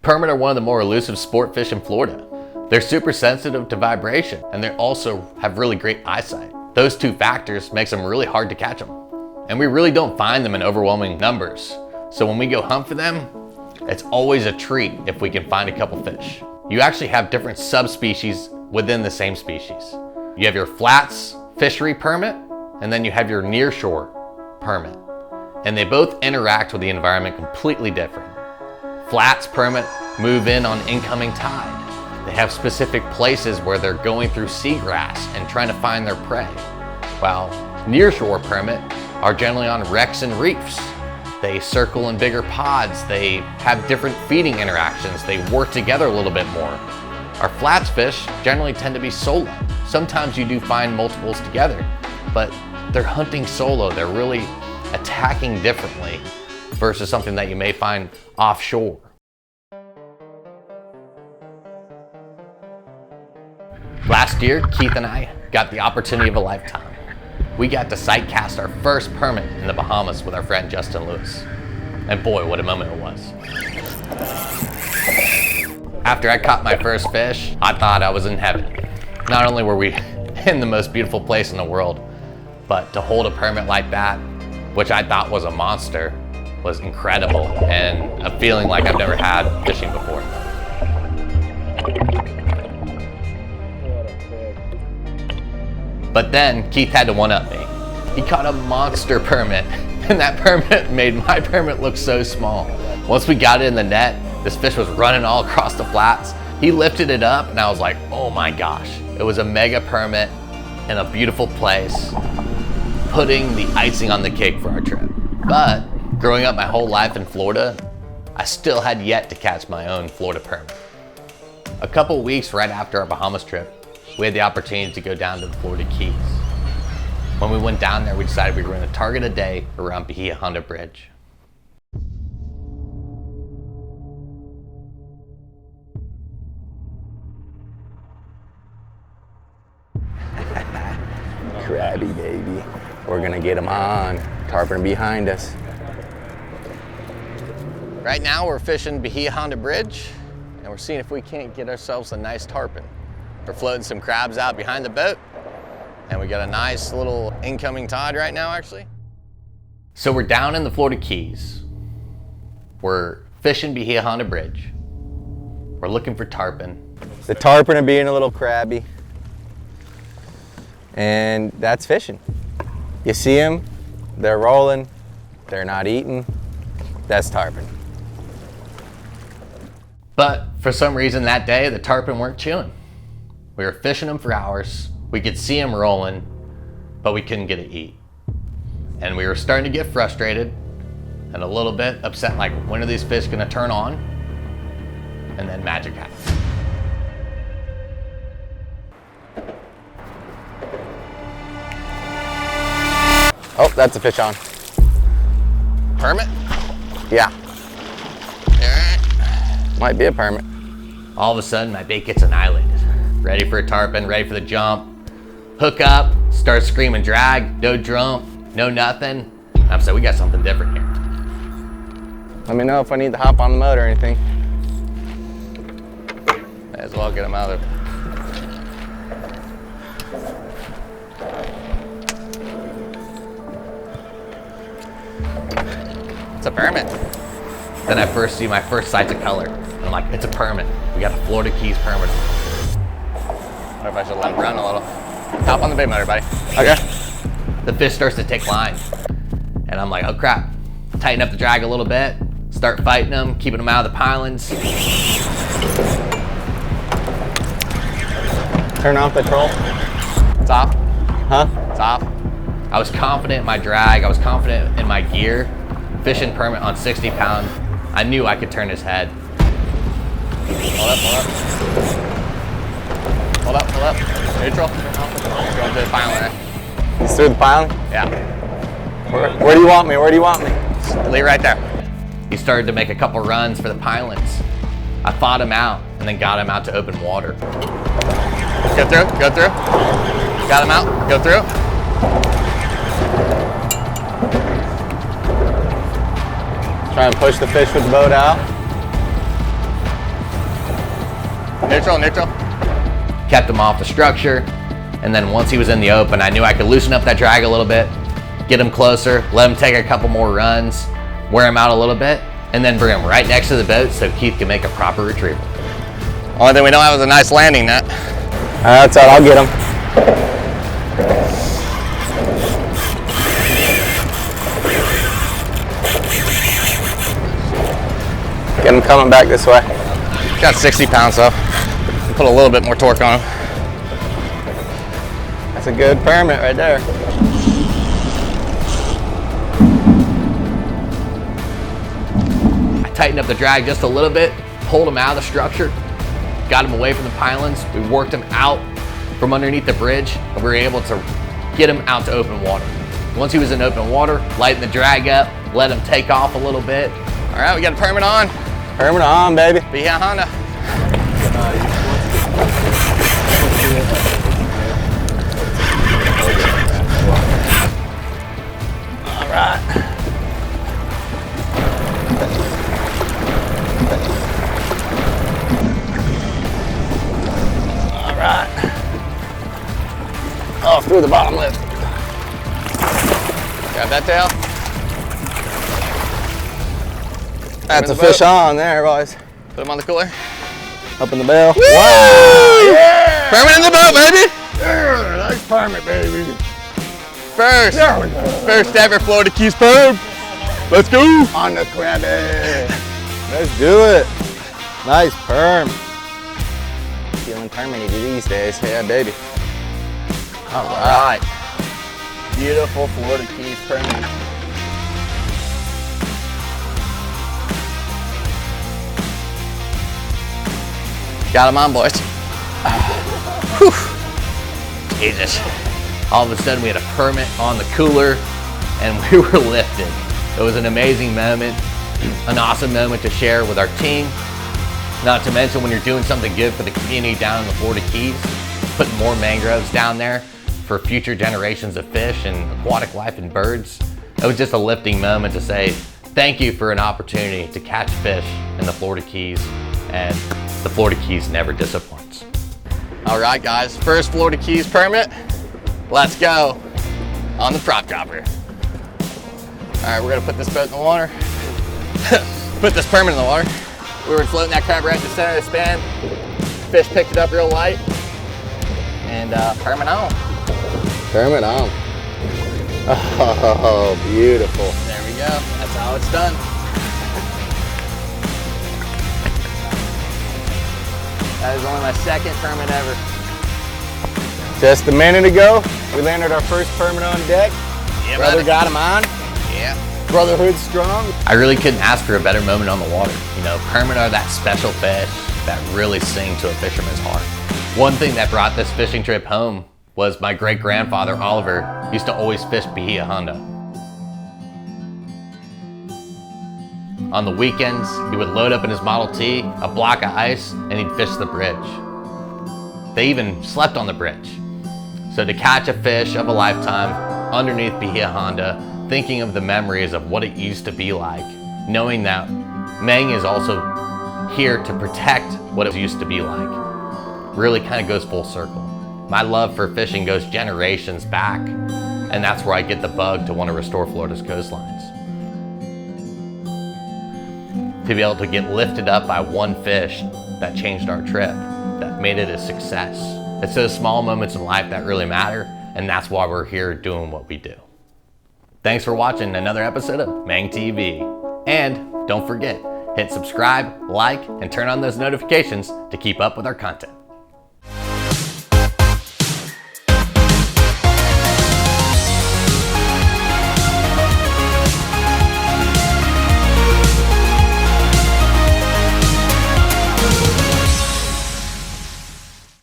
Permit are one of the more elusive sport fish in Florida. They're super sensitive to vibration, and they also have really great eyesight. Those two factors makes them really hard to catch them. And we really don't find them in overwhelming numbers. So when we go hunt for them, it's always a treat if we can find a couple fish. You actually have different subspecies within the same species. You have your flats fishery permit, and then you have your nearshore permit. And they both interact with the environment completely different. Flats permit move in on incoming tide. They have specific places where they're going through seagrass and trying to find their prey. While nearshore permit are generally on wrecks and reefs. They circle in bigger pods. They have different feeding interactions. They work together a little bit more. Our flats fish generally tend to be solo. Sometimes you do find multiples together, but they're hunting solo. They're really attacking differently versus something that you may find offshore. Last year, Keith and I got the opportunity of a lifetime. We got to sight cast our first permit in the Bahamas with our friend Justin Lewis. And boy, what a moment it was. After I caught my first fish, I thought I was in heaven. Not only were we in the most beautiful place in the world, but to hold a permit like that, which I thought was a monster, was incredible and a feeling like I've never had fishing before. But then Keith had to one-up me. He caught a monster permit, and that permit made my permit look so small. Once we got it in the net, this fish was running all across the flats. He lifted it up, and I was like, oh my gosh. It was a mega permit in a beautiful place, putting the icing on the cake for our trip. But growing up my whole life in Florida, I still had yet to catch my own Florida permit. A couple weeks right after our Bahamas trip, we had the opportunity to go down to the Florida Keys. When we went down there, we decided we were going to target a day around Bahia Honda Bridge. Crabby, baby. We're gonna get them on. Tarpon behind us. Right now we're fishing Bahia Honda Bridge, and we're seeing if we can't get ourselves a nice tarpon. We're floating some crabs out behind the boat, and we got a nice little incoming tide right now, actually. So we're down in the Florida Keys. We're fishing Bahia Honda Bridge. We're looking for tarpon. The tarpon are being a little crabby. And that's fishing. You see them, they're rolling, they're not eating. That's tarpon. But for some reason that day, the tarpon weren't chewing. We were fishing them for hours. We could see them rolling, but we couldn't get to eat. And we were starting to get frustrated and a little bit upset, like, when are these fish gonna turn on? And then magic happened. Oh, that's a fish on. Permit? Yeah. Might be a permit. All of a sudden, my bait gets annihilated. Ready for a tarpon, ready for the jump. Hook up, start screaming drag, no jump, no nothing. I'm saying, we got something different here. Let me know if I need to hop on the motor or anything. May as well get him out of there. It's a permit. Then I first see my first sights of color. And I'm like, it's a permit. We got a Florida Keys permit. I wonder if I should let him run a little. Hop on the bait motor, buddy. Okay. The fish starts to take line. And I'm like, oh crap. Tighten up the drag a little bit. Start fighting them, keeping them out of the pilings. Turn off the troll. It's off. Huh? It's off. I was confident in my drag. I was confident in my gear. Fishing permit on 60 pound. I knew I could turn his head. Hold up, hold up. Hold up, hold up. Neutral. He's going through the piling, right? He's through the piling? Yeah. Where do you want me? Where do you want me? Leave right there. He started to make a couple runs for the pilings. I fought him out and then got him out to open water. Go through, go through. Got him out, go through. Try and push the fish with the boat out. Neutral, neutral. Kept him off the structure. And then once he was in the open, I knew I could loosen up that drag a little bit, get him closer, let him take a couple more runs, wear him out a little bit, and then bring him right next to the boat so Keith can make a proper retrieval. Only thing we don't have is a nice landing net. That's all, I'll get him. Get him coming back this way. Got 60 pounds though. Put a little bit more torque on him. That's a good permit right there. I tightened up the drag just a little bit, pulled him out of the structure, got him away from the pylons. We worked him out from underneath the bridge, and we were able to get him out to open water. Once he was in open water, lighten the drag up, let him take off a little bit. All right, we got a permit on. Permit on, baby. Bahia Honda. All right. All right. Oh, through the bottom lip. Grab that tail. That's a fish on there, boys. Put him on the cooler. Up in the bell. Woo! Wow! Yeah! Permit in the boat, baby. Yeah, nice permit, baby. First. There we go. First ever Florida Keys perm. Let's go. On the crabby. Let's do it. Nice perm. Feeling permanent these days. Yeah, baby. All right. Beautiful Florida Keys permit. Got him on, boys. Whew. Jesus. All of a sudden we had a permit on the cooler and we were lifted. It was an amazing moment, an awesome moment to share with our team. Not to mention when you're doing something good for the community down in the Florida Keys, putting more mangroves down there for future generations of fish and aquatic life and birds. It was just a lifting moment to say thank you for an opportunity to catch fish in the Florida Keys, and the Florida Keys never disappoints. All right, guys, first Florida Keys permit. Let's go on the prop dropper. All right, we're gonna put this boat in the water. Put this permit in the water. We were floating that crab right in the center of the span. Fish picked it up real light, and permit on. Permit on. Oh, beautiful. There we go. That's how it's done. That is only my second permit ever. Just a minute ago, we landed our first permit on deck. Yeah, Brother buddy. got him on. Yeah. Brotherhood strong. I really couldn't ask for a better moment on the water. You know, permit are that special fish that really sing to a fisherman's heart. One thing that brought this fishing trip home was my great-grandfather, Oliver, used to always fish Bahia Honda. On the weekends, he would load up in his Model T, a block of ice, and he'd fish the bridge. They even slept on the bridge. So to catch a fish of a lifetime underneath Bahia Honda, thinking of the memories of what it used to be like, knowing that MANG is also here to protect what it used to be like, really kind of goes full circle. My love for fishing goes generations back, and that's where I get the bug to want to restore Florida's coastlines. To be able to get lifted up by one fish that changed our trip, that made it a success. It's those small moments in life that really matter, and that's why we're here doing what we do. Thanks for watching another episode of MANG TV. And don't forget, hit subscribe, like, and turn on those notifications to keep up with our content.